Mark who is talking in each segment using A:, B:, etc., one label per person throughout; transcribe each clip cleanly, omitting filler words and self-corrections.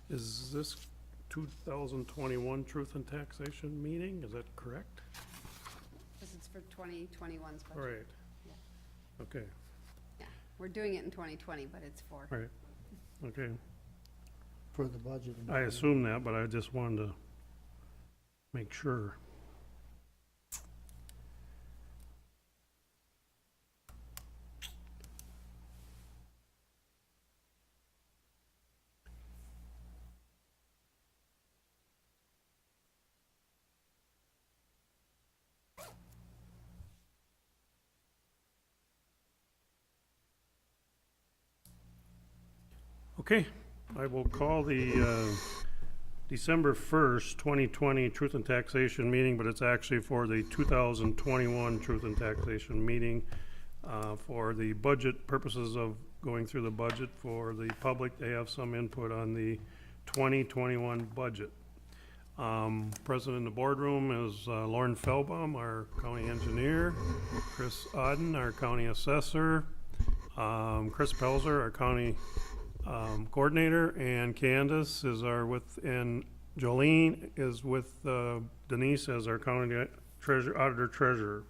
A: Is this 2021 Truth and Taxation meeting? Is that correct?
B: This is for 2021's budget.
A: Right.
B: Yeah.
A: Okay,
B: Yeah, we're doing it in 2020, but it's for,
A: right, okay.
C: For the budget.
A: I assume that, but I just wanted to make sure. Okay, I will call the December 1st, 2020 Truth and Taxation meeting, but it's actually for the 2021 Truth and Taxation meeting for the budget purposes of going through the budget for the public. They have some input on the 2021 budget. Present in the boardroom is Lauren Feldbaum, our county engineer, Chris Odden, our county assessor, Chris Pelzer, our county coordinator, and Candace is and Jolene is with Denise as our county auditor treasurer.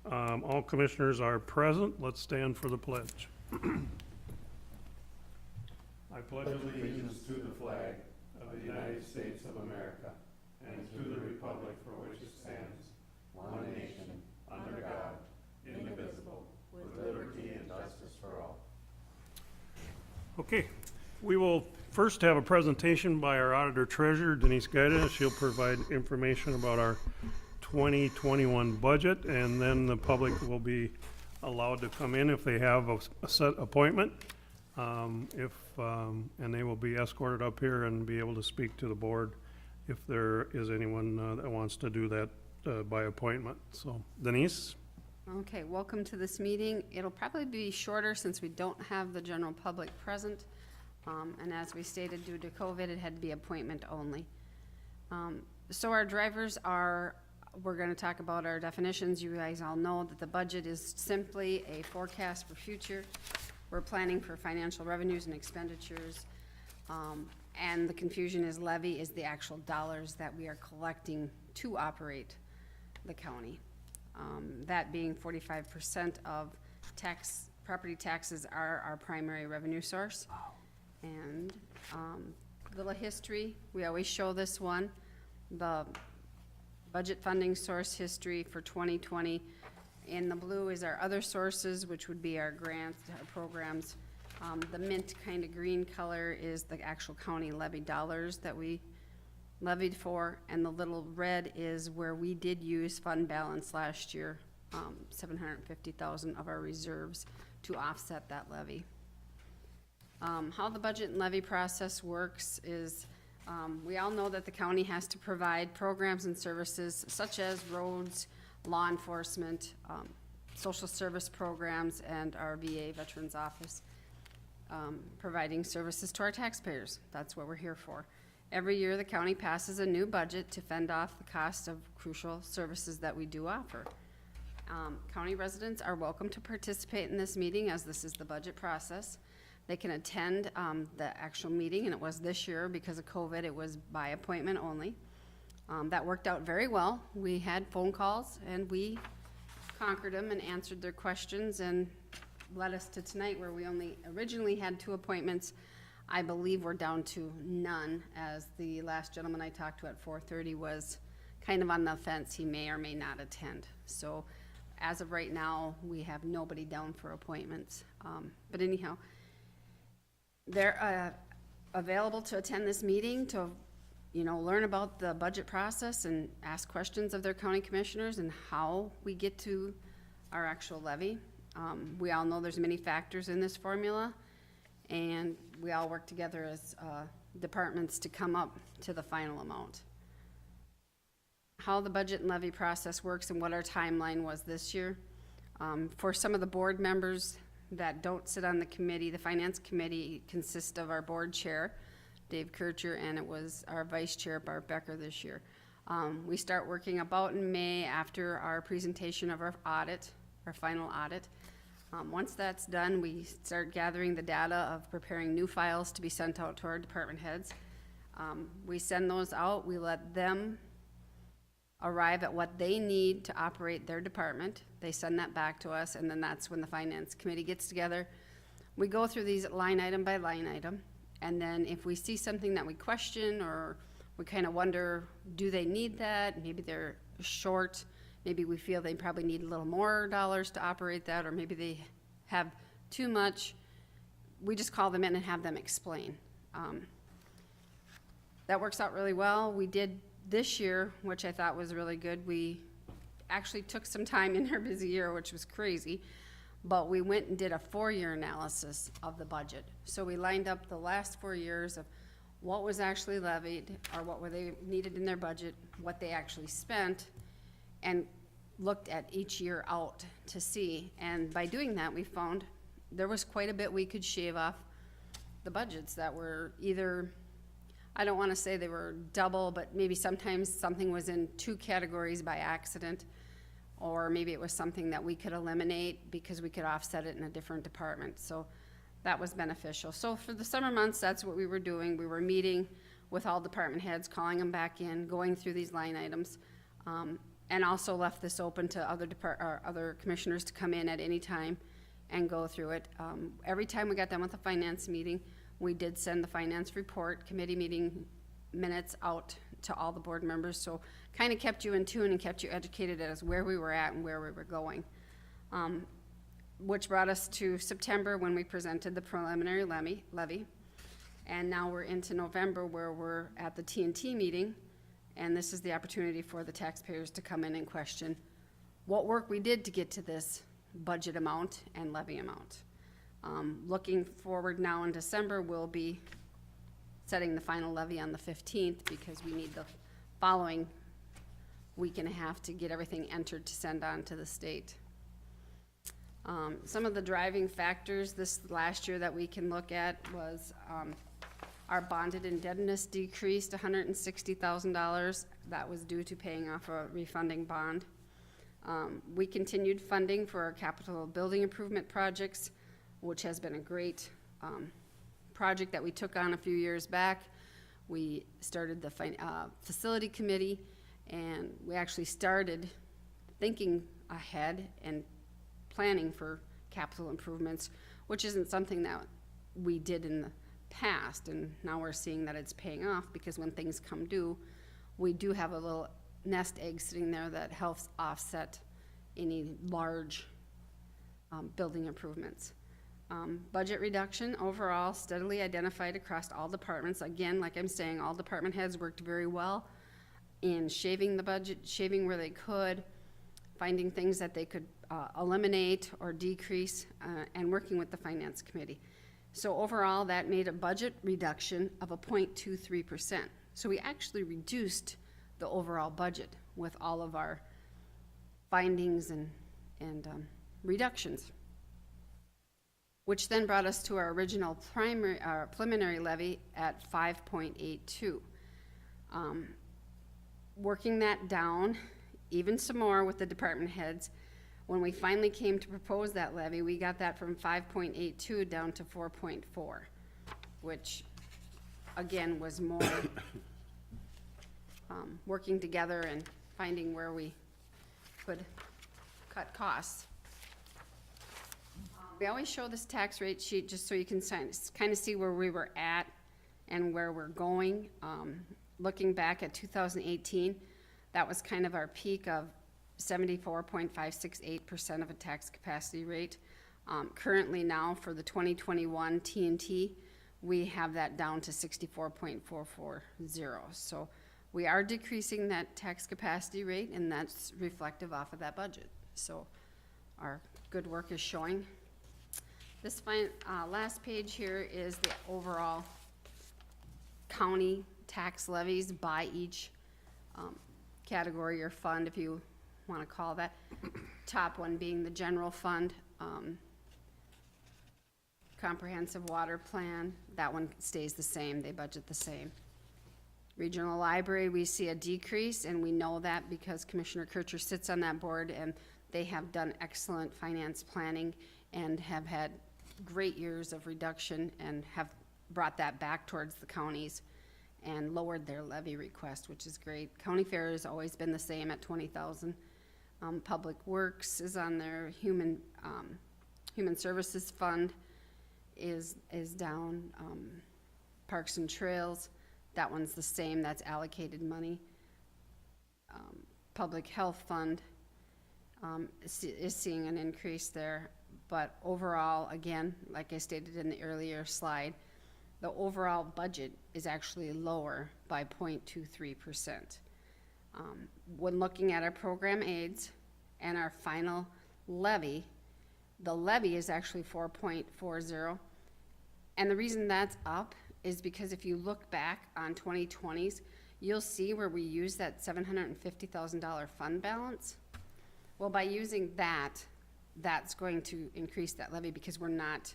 A: All commissioners are present. Let's stand for the pledge. I pledge allegiance to the flag of the United States of America and to the republic for which it stands, one nation, under God, indivisible, with liberty and justice for all. Okay, we will first have a presentation by our auditor treasurer, Denise Gaida. She'll provide information about our 2021 budget, and then the public will be allowed to come in if they have a set appointment. And they will be escorted up here and be able to speak to the board if there is anyone that wants to do that by appointment. So, Denise?
B: okay, welcome to this meeting. It'll probably be shorter since we don't have the general public present. And as we stated, due to COVID, it had to be appointment only. So our drivers are, we're gonna talk about our definitions. You guys all know that the budget is simply a forecast for future. We're planning for financial revenues and expenditures. And the confusion is levy is the actual dollars that we are collecting to operate the county. That being 45% of property taxes are our primary revenue source. And little history, we always show this one, the budget funding source history for 2020. In the blue is our other sources, which would be our grants, our programs. The mint kind of green color is the actual county levy dollars that we levied for, and the little red is where we did use fund balance last year, 750,000 of our reserves to offset that levy. How the budget and levy process works is we all know that the county has to provide programs and services such as roads, law enforcement, social service programs, and our VA Veterans Office, providing services to our taxpayers. That's what we're here for. Every year, the county passes a new budget to fend off the cost of crucial services that we do offer. County residents are welcome to participate in this meeting, as this is the budget process. They can attend the actual meeting, and it was this year because of COVID, it was by appointment only. That worked out very well. We had phone calls, and we conquered them and answered their questions, and led us to tonight where we only originally had 2 appointments. I believe we're down to none, as the last gentleman I talked to at 4:30 was kind of on the fence. He may or may not attend. So as of right now, we have nobody down for appointments. But anyhow, they're available to attend this meeting to, learn about the budget process and ask questions of their county commissioners and how we get to our actual levy. We all know there's many factors in this formula, and we all work together as departments to come up to the final amount. How the budget and levy process works and what our timeline was this year. For some of the board members that don't sit on the committee, the finance committee consists of our board chair, Dave Kircher, and it was our vice chair, Bart Becker, this year. We start working about in May after our presentation of our audit, our final audit. Once that's done, we start gathering the data of preparing new files to be sent out to our department heads. We send those out, we let them arrive at what they need to operate their department. They send that back to us, and then that's when the finance committee gets together. We go through these line item by line item, and then if we see something that we question, or we kind of wonder, do they need that? Maybe they're short, maybe we feel they probably need a little more dollars to operate that, or maybe they have too much. We just call them in and have them explain. That works out really well. We did this year, which I thought was really good. We actually took some time in our busy year, which was crazy, but we went and did a 4-year analysis of the budget. So we lined up the last 4 years of what was actually levied, or what were they needed in their budget, what they actually spent, and looked at each year out to see. And by doing that, we found there was quite a bit we could shave off the budgets that were either, I don't want to say they were double, but maybe sometimes something was in 2 categories by accident, or maybe it was something that we could eliminate because we could offset it in a different department. So that was beneficial. So for the summer months, that's what we were doing. We were meeting with all department heads, calling them back in, going through these line items, and also left this open to other commissioners to come in at any time and go through it. Every time we got done with the finance meeting, we did send the finance report, committee meeting minutes out to all the board members, so kind of kept you in tune and kept you educated as where we were at and where we were going. Which brought us to September, when we presented the preliminary levy. And now we're into November, where we're at the TNT meeting, and this is the opportunity for the taxpayers to come in and question what work we did to get to this budget amount and levy amount. Looking forward now in December, we'll be setting the final levy on the 15th, because we need the following week and a half to get everything entered to send on to the state. Some of the driving factors this last year that we can look at was our bonded indebtedness decreased $160,000. That was due to paying off a refunding bond. We continued funding for our capital building improvement projects, which has been a great project that we took on a few years back. We started the facility committee, and we actually started thinking ahead and planning for capital improvements, which isn't something that we did in the past, and now we're seeing that it's paying off, because when things come due, we do have a little nest egg sitting there that helps offset any large building improvements. Budget reduction overall steadily identified across all departments. Again, like I'm saying, all department heads worked very well in shaving the budget, shaving where they could, finding things that they could eliminate or decrease, and working with the finance committee. So overall, that made a budget reduction of 0.23%. So we actually reduced the overall budget with all of our findings and reductions, which then brought us to our original preliminary levy at 5.82. Working that down even some more with the department heads, when we finally came to propose that levy, we got that from 5.82 down to 4.4, which again was more working together and finding where we could cut costs. We always show this tax rate sheet just so you can kind of see where we were at and where we're going. Looking back at 2018, that was kind of our peak of 74.568% of a tax capacity rate. Currently now for the 2021 TNT, we have that down to 64.440. So we are decreasing that tax capacity rate, and that's reflective off of that budget. So our good work is showing. This last page here is the overall county tax levies by each category or fund, if you want to call that. Top one being the general fund, comprehensive water plan. That one stays the same. They budget the same. Regional library, we see a decrease, and we know that because Commissioner Kircher sits on that board, and they have done excellent finance planning and have had great years of reduction and have brought that back towards the counties. and lowered their levy request, which is great. County Fair has always been the same at 20,000. Public Works is on their Human Services Fund is down. Parks and Trails, that one's the same, that's allocated money. Public Health Fund is seeing an increase there, but overall, again, like I stated in the earlier slide, the overall budget is actually lower by 0.23%. When looking at our program aids and our final levy, the levy is actually 4.40. And the reason that's up is because if you look back on 2020s, you'll see where we use that $750,000 fund balance. Well, by using that, that's going to increase that levy because we're not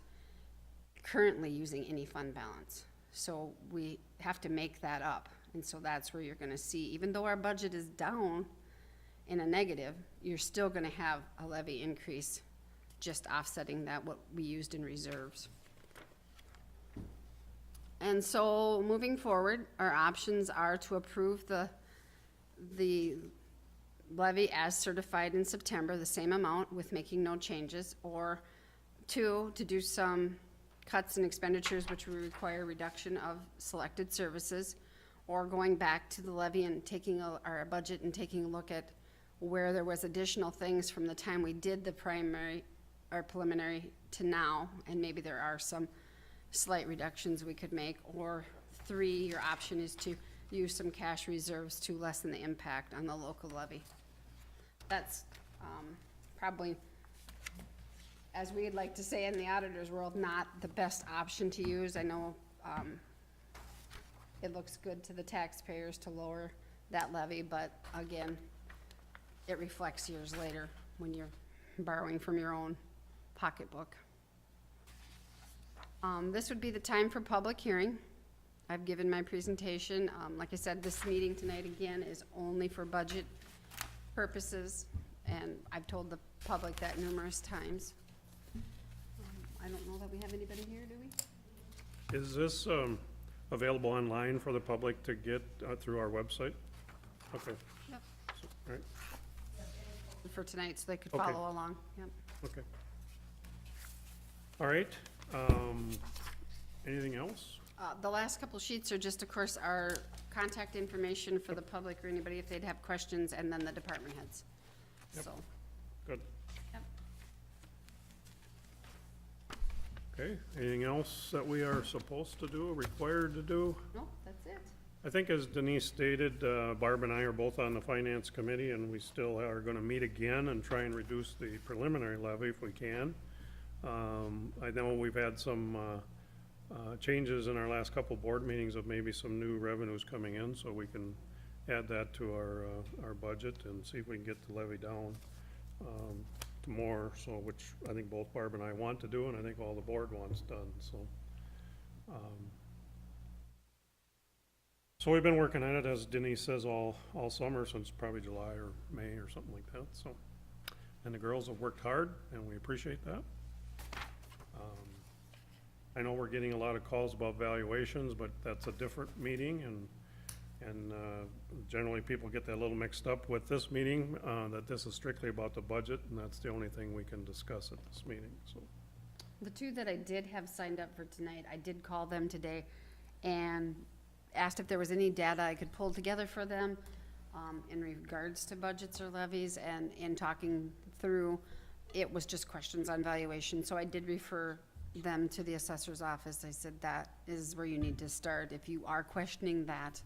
B: currently using any fund balance. So we have to make that up. And so that's where you're gonna see, even though our budget is down in a negative, you're still gonna have a levy increase, just offsetting that what we used in reserves. And so moving forward, our options are to approve the levy as certified in September, the same amount with making no changes, or two, to do some cuts in expenditures which would require reduction of selected services, or going back to the levy and taking our budget and taking a look at where there was additional things from the time we did the primary or preliminary to now, and maybe there are some slight reductions we could make, or three, your option is to use some cash reserves to lessen the impact on the local levy. That's probably, as we'd like to say in the auditor's world, not the best option to use. I know it looks good to the taxpayers to lower that levy, but again, it reflects years later when you're borrowing from your own pocketbook. This would be the time for public hearing. I've given my presentation. Like I said, this meeting tonight again is only for budget purposes, and I've told the public that numerous times. I don't know that we have anybody here, do we?
A: Is this available online for the public to get through our website? Okay.
B: Yep.
A: So, all right,
B: For tonight, so they could
A: Okay.
B: follow along. Yep.
A: okay. All right, anything else?
B: The last couple sheets are just, of course, our contact information for the public or anybody if they'd have questions, and then the department heads.
A: Yep.
B: So,
A: Good.
B: yep.
A: Okay, anything else that we are supposed to do, required to do?
B: No, that's it.
A: I think as Denise stated, Barb and I are both on the finance committee, and we still are gonna meet again and try and reduce the preliminary levy if we can. I know we've had some changes in our last couple board meetings of maybe some new revenues coming in, so we can add that to our budget and see if we can get the levy down to more, so, which I think both Barb and I want to do, and I think all the board wants done, so. So we've been working at it, as Denise says, all summer, since probably July or May or something like that, so. And the girls have worked hard, and we appreciate that. I know we're getting a lot of calls about valuations, but that's a different meeting, and generally people get that a little mixed up with this meeting, that this is strictly about the budget, and that's the only thing we can discuss at this meeting, so.
B: The two that I did have signed up for tonight, I did call them today and asked if there was any data I could pull together for them in regards to budgets or levies, and in talking through, it was just questions on valuation, so I did refer them to the assessor's office. I said that is where you need to start if you are questioning that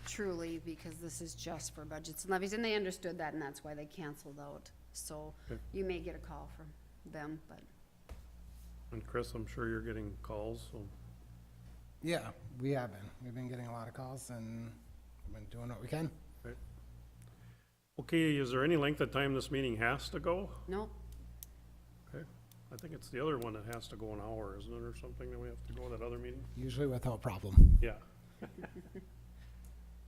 B: truly, because this is just for budgets and levies, and they understood that, and that's why they canceled out. So
A: Okay.
B: you may get a call from them, but
A: And Chris, I'm sure you're getting calls, so.
D: Yeah, we have been. We've been getting a lot of calls and we've been doing what we can.
A: Okay, is there any length of time this meeting has to go?
B: no,
A: Okay, I think it's the other one that has to go an hour, isn't it, or something, that we have to go to that other meeting?
D: Usually without problem.
A: Yeah.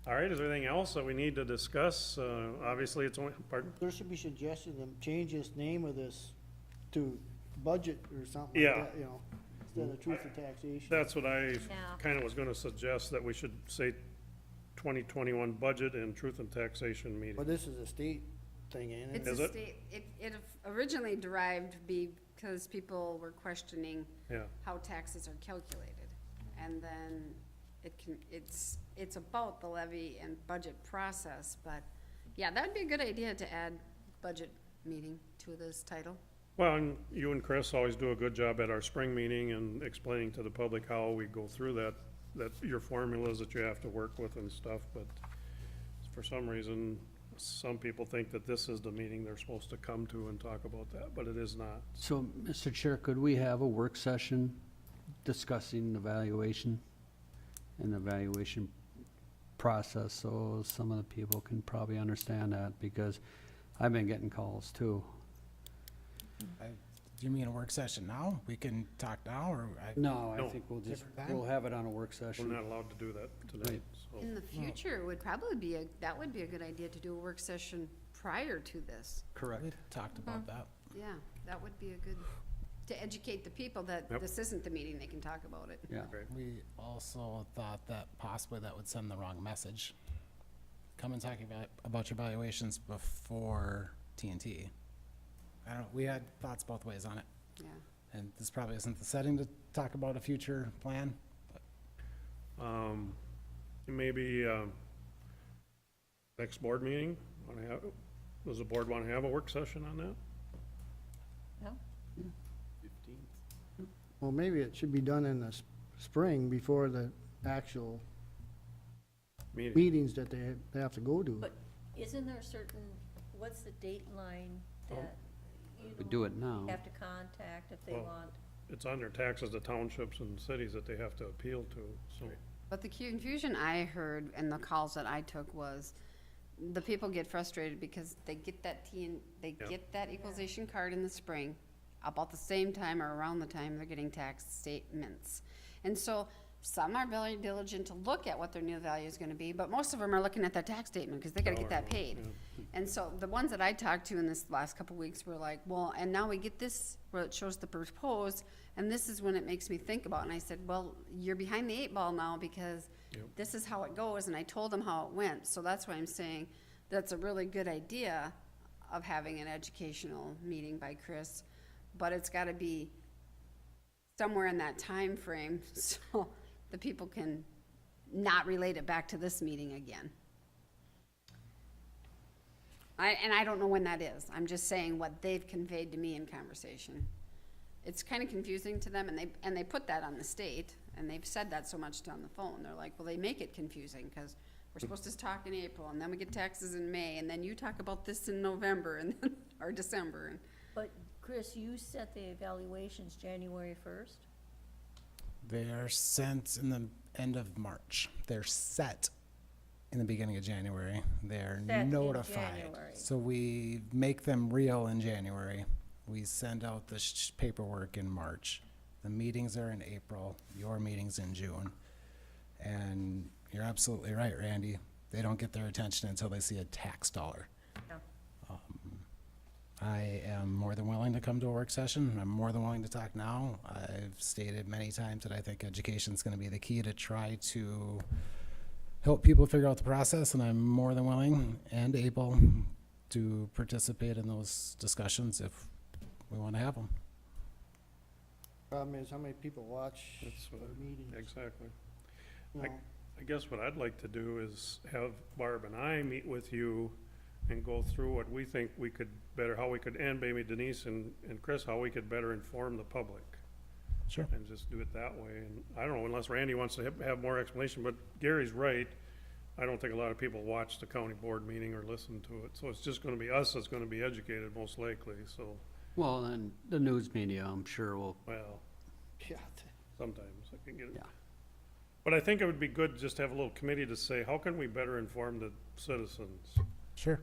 A: All right, is there anything else that we need to discuss? Obviously, it's only, pardon?
C: There should be suggestions them change this name of this to budget or something
A: Yeah.
C: like that, you know. instead of truth and taxation.
A: That's what I
E: Yeah.
A: kinda was gonna suggest, that we should say 2021 budget and truth and taxation meeting.
C: But this is a state thing, ain't it?
B: It's
A: Is
B: a
A: it?
B: state, it originally derived because people were questioning
A: Yeah,
B: how taxes are calculated. And then it's about the levy and budget process, but, yeah, that'd be a good idea to add budget meeting to this title.
A: well, and you and Chris always do a good job at our spring meeting and explaining to the public how we go through that your formulas that you have to work with and stuff, but for some reason, some people think that this is the meeting they're supposed to come to and talk about that, but it is not.
F: So, Mr. Chair, could we have a work session discussing the valuation and the valuation process, so some of the people can probably understand that, because I've been getting calls too.
D: Do you mean a work session now? We can talk now, or
F: No, I
A: No.
F: think we'll just,
D: Different time?
F: we'll have it on a work
A: We're
F: session.
A: not allowed to do that tonight,
F: Right.
A: so.
B: In the future, it would probably be that would be a good idea to do a work session prior to this.
F: Correct.
D: we talked about that.
B: Yeah, that would be a good, to educate the people that
A: Yep.
B: this isn't the meeting, they can talk about it.
F: Yeah.
A: Great.
D: We also thought that possibly that would send the wrong message. Come and talk about your valuations before TNT. I don't, we had thoughts both ways on it,
B: Yeah.
D: and this probably isn't the setting to talk about a future plan.
A: Maybe, next board meeting, does the board wanna have a work session on that?
C: Well, maybe it should be done in the spring before the actual
A: Meeting,
C: meetings that they have to go to.
E: But isn't there certain, what's the date line that
F: We
E: you
F: do it now.
E: have to contact if they
A: Well-
E: want?
A: it's on their taxes, the townships and cities that they have to appeal to, so.
B: But the confusion I heard and the calls that I took was, the people get frustrated because they get that they
A: Yep.
B: get that equalization card in the spring, about the same time or around the time they're getting tax statements. And so, some are very diligent to look at what their new value is gonna be, but most of them are looking at their tax statement, cause they gotta get that paid. And so, the ones that I talked to in this last couple weeks were like, well, and now we get this, where it shows the proposed, and this is when it makes me think about, and I said, well, you're behind the 8 ball now, because
A: Yep.
B: this is how it goes, and I told them how it went, so that's why I'm saying, that's a really good idea of having an educational meeting by Chris, but it's gotta be somewhere in that time frame, so the people can not relate it back to this meeting again. I don't know when that is, I'm just saying what they've conveyed to me in conversation. It's kinda confusing to them, and they put that on the state, and they've said that so much on the phone, they're like, well, they make it confusing, cause we're supposed to talk in April, and then we get taxes in May, and then you talk about this in November, and then, or December, and,
E: But Chris, you set the evaluations January 1st?
D: They are sent in the end of March. They're set in the beginning of January. They're
E: Set in
D: notified.
E: January.
D: So we make them real in January. We send out the paperwork in March. The meetings are in April, your meeting's in June. And you're absolutely right, Randy. They don't get their attention until they see a tax dollar.
E: Yeah.
D: I am more than willing to come to a work session. I'm more than willing to talk now. I've stated many times that I think education's gonna be the key to try to help people figure out the process, and I'm more than willing and able to participate in those discussions if we wanna have them.
C: Problem is, how many people watch
A: That's
C: the
A: what-
C: meetings?
A: Exactly.
C: You know?
A: I guess what I'd like to do is have Barb and I meet with you and go through what we think we could better, how we could, and maybe Denise and Chris, how we could better inform the public.
D: Sure.
A: And just do it that way, and I don't know, unless Randy wants to have more explanation, but Gary's right. I don't think a lot of people watch the county board meeting or listen to it, so it's just gonna be us that's gonna be educated most likely, so,
F: Well, and the news media, I'm sure will,
A: well,
C: Yeah,
A: sometimes I can get it.
F: Yeah.
A: But I think it would be good just to have a little committee to say, how can we better inform the citizens?
D: Sure.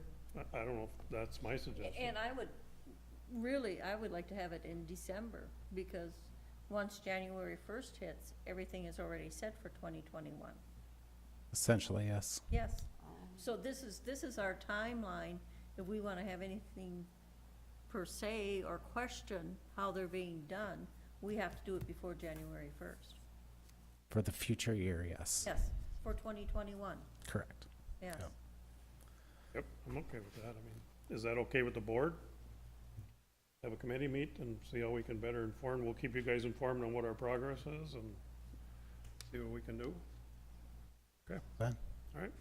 A: I don't know if that's my suggestion.
E: And I would like to have it in December, because once January 1st hits, everything is already set for 2021.
D: Essentially, yes.
E: Yes. So this is our timeline, if we wanna have anything per se or question how they're being done, We have to do it before January 1st.
D: For the future year, yes.
E: Yes, for 2021,
D: Correct.
E: yes.
D: Yep.
A: Yep, I'm okay with that. I mean, is that okay with the board? Have a committee meet and see how we can better inform. We'll keep you guys informed on what our progress is and see what we can do.
D: Fine.
A: All right.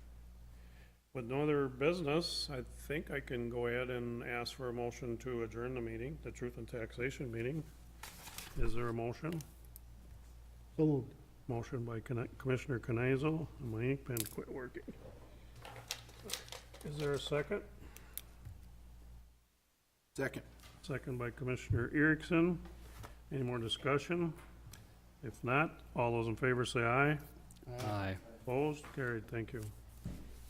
A: With no other business, I think I can go ahead and ask for a motion to adjourn the meeting, the Truth and Taxation meeting. Is there a motion?
C: So moved.
A: Motion by Commissioner Kenizel. My ink pen quit working. Is there a second?
G: Second.
A: Second by Commissioner Erickson. Any more discussion? If not, all those in favor say aye.
F: Aye.
A: Opposed? Carried. Thank you.